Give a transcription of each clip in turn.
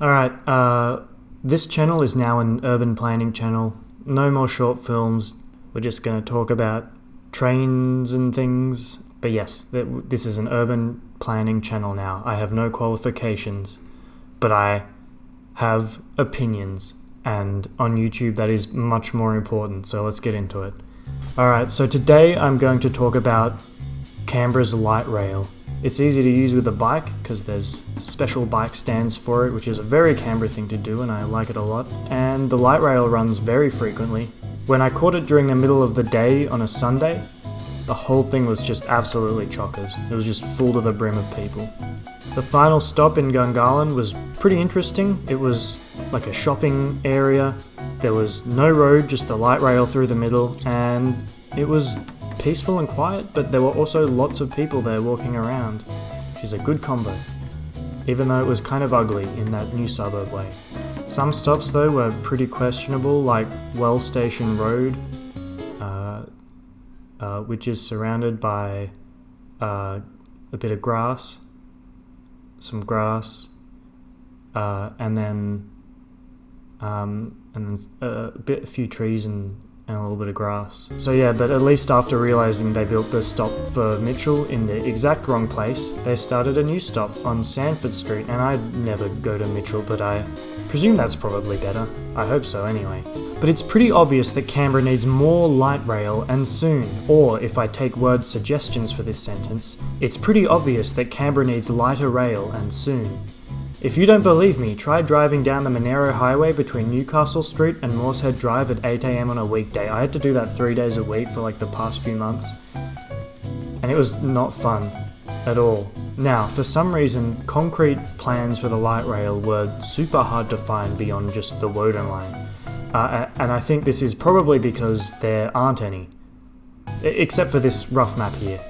Alright, this channel is now an urban planning channel. No more short films. We're just going to talk about trains and things. But yes, this is an urban planning channel now. I have no qualifications, but I have opinions. And on YouTube, that is much more important, so let's get into it. Alright, so today I'm going to talk about Canberra's light rail. It's easy to use with a bike because there's special bike stands for it, which is a very Canberra thing to do and I like it a lot. And the light rail runs very frequently. When I caught it during the middle of the day on a Sunday, the whole thing was just absolutely chockers. It was just full to the brim of people. The final stop in Queanbeyan was pretty interesting. It was like a shopping area. There was no road, just the light rail through the middle, and it was peaceful and quiet, but there were also lots of people there walking around, which is a good combo, even though it was kind of ugly in that new suburb way. Some stops though were pretty questionable, like Well Station Road, which is surrounded by a bit of grass, and then a few trees and a little bit of grass. So yeah, but at least after realising they built the stop for Mitchell in the exact wrong place, they started a new stop on Sanford Street, and I'd never go to Mitchell, but I presume that's probably better. I hope so anyway. But it's pretty obvious that Canberra needs more light rail and soon. Or, if I take word suggestions for this sentence, it's pretty obvious that Canberra needs lighter rail and soon. If you don't believe me, try driving down the Monero Highway between Newcastle Street and Moorshead Drive at 8 AM on a weekday. I had to do that 3 days a week for like the past few months, and it was not fun at all. Now, for some reason, concrete plans for the light rail were super hard to find beyond just the Woden line. And I think this is probably because there aren't any. Except for this rough map here,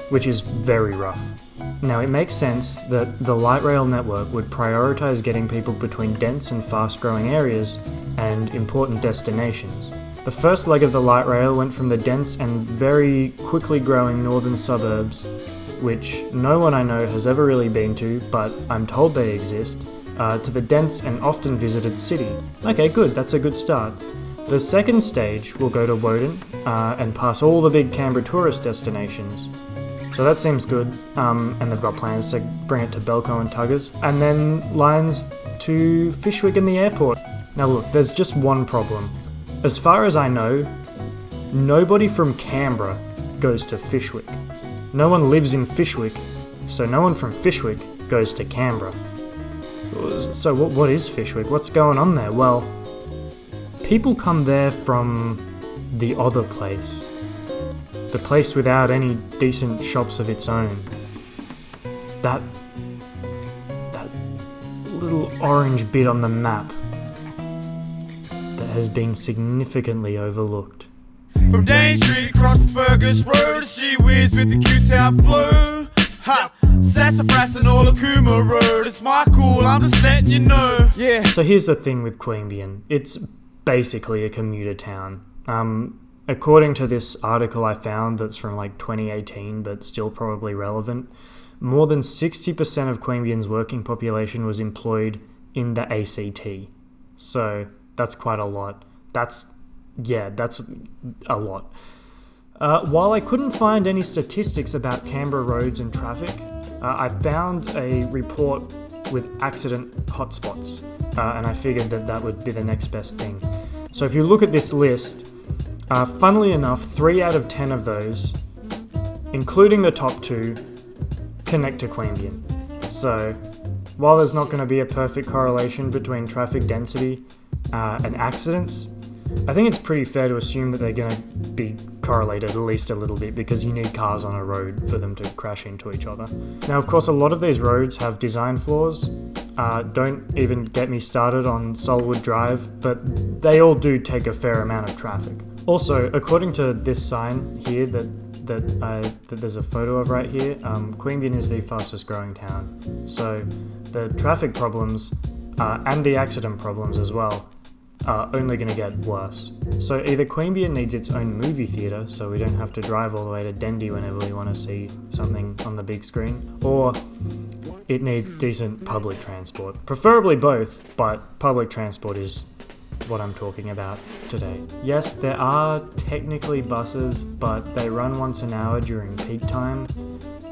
which is very rough. Now, it makes sense that the light rail network would prioritise getting people between dense and fast-growing areas and important destinations. The first leg of the light rail went from the dense and very quickly growing northern suburbs, which no one I know has ever really been to, but I'm told they exist, to the dense and often visited city. Okay, good, that's a good start. The second stage will go to Woden and pass all the big Canberra tourist destinations. So that seems good, and they've got plans to bring it to Belco and Tuggers, and then lines to Fyshwick and the airport. Now look, there's just one problem. As far as I know, nobody from Canberra goes to Fyshwick. No one lives in Fyshwick, so no one from Fyshwick goes to Canberra. So what is Fyshwick? What's going on there? Well, people come there from the other place. The place without any decent shops of its own. That little orange bit on the map that has been significantly overlooked. From Dane Street across the Fergus Road, it's G-Wiz with the Q-Town flow. Ha! Sassafras and all the Cooma Road. It's my cool, I'm just letting you know. Yeah. So here's the thing with Queanbeyan. It's basically a commuter town. According to this article I found that's from like 2018, but still probably relevant, more than 60% of Queanbeyan's working population was employed in the ACT. So that's quite a lot. That's a lot. While I couldn't find any statistics about Canberra roads and traffic, I found a report with accident hotspots, and I figured that would be the next best thing. So if you look at this list, funnily enough, 3 out of 10 of those, including the top 2, connect to Queanbeyan. So, while there's not going to be a perfect correlation between traffic density and accidents, I think it's pretty fair to assume that they're going to be correlated at least a little bit, because you need cars on a road for them to crash into each other. Now, of course, a lot of these roads have design flaws. Don't even get me started on Solwood Drive, but they all do take a fair amount of traffic. Also, according to this sign here that there's a photo of right here, Queanbeyan is the fastest growing town. So the traffic problems and the accident problems as well are only going to get worse. So either Queanbeyan needs its own movie theatre, so we don't have to drive all the way to Dendy whenever we want to see something on the big screen, or it needs decent public transport. Preferably both, but public transport is what I'm talking about today. Yes, there are technically buses, but they run once an hour during peak time,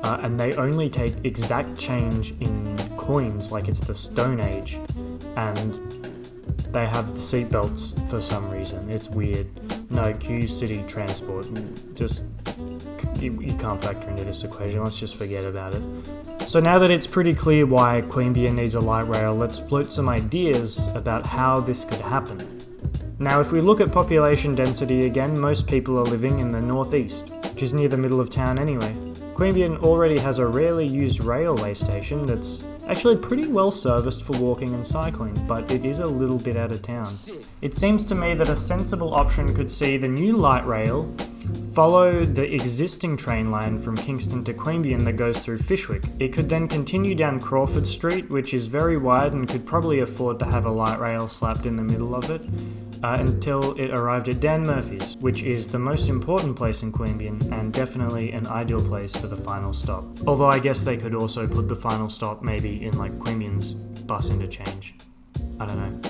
and they only take exact change in coins like it's the Stone Age, and they have seatbelts for some reason. It's weird. No, Q City transport, just you can't factor into this equation. Let's just forget about it. So now that it's pretty clear why Queanbeyan needs a light rail, let's float some ideas about how this could happen. Now, if we look at population density again, most people are living in the northeast, which is near the middle of town anyway. Queanbeyan already has a rarely used railway station that's actually pretty well serviced for walking and cycling, but it is a little bit out of town. It seems to me that a sensible option could see the new light rail follow the existing train line from Kingston to Queanbeyan that goes through Fyshwick. It could then continue down Crawford Street, which is very wide and could probably afford to have a light rail slapped in the middle of it, until it arrived at Dan Murphy's, which is the most important place in Queanbeyan and definitely an ideal place for the final stop. Although I guess they could also put the final stop maybe in like Queanbeyan's bus interchange. I don't know.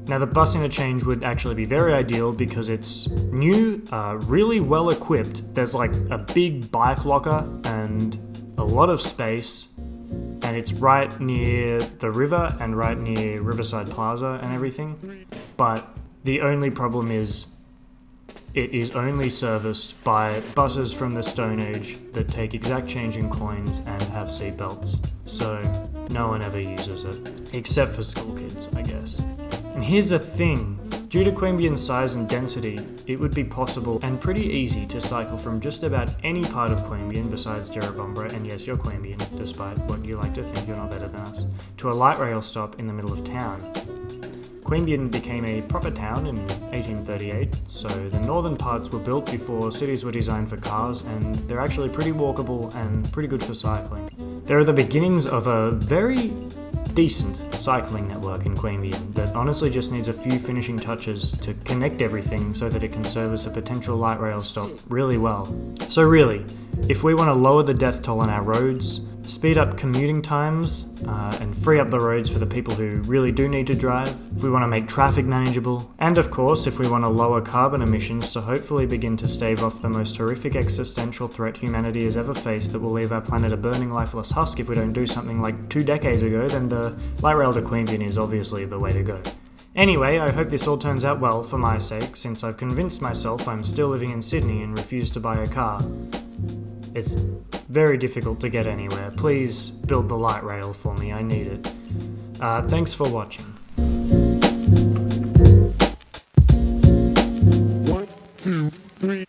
Now the bus interchange would actually be very ideal because it's new, really well equipped. There's like a big bike locker and a lot of space, and it's right near the river and right near Riverside Plaza and everything. But the only problem is it is only serviced by buses from the Stone Age that take exact change in coins and have seatbelts. So no one ever uses it, except for school kids, I guess. And here's the thing, due to Queanbeyan's size and density, it would be possible and pretty easy to cycle from just about any part of Queanbeyan besides Jerrabomberra, and yes, you're Queanbeyan, despite what you like to think, you're not better than us, to a light rail stop in the middle of town. Queanbeyan became a proper town in 1838, so the northern parts were built before cities were designed for cars, and they're actually pretty walkable and pretty good for cycling. There are the beginnings of a very decent cycling network in Queanbeyan that honestly just needs a few finishing touches to connect everything so that it can service a potential light rail stop really well. So really, if we want to lower the death toll on our roads, speed up commuting times, and free up the roads for the people who really do need to drive, if we want to make traffic manageable, and of course if we want to lower carbon emissions to hopefully begin to stave off the most horrific existential threat humanity has ever faced that will leave our planet a burning lifeless husk if we don't do something like 2 decades ago, then the light rail to Queanbeyan is obviously the way to go. Anyway, I hope this all turns out well for my sake, since I've convinced myself I'm still living in Sydney and refuse to buy a car. It's very difficult to get anywhere. Please build the light rail for me, I need it. Thanks for watching. 1, 2, 3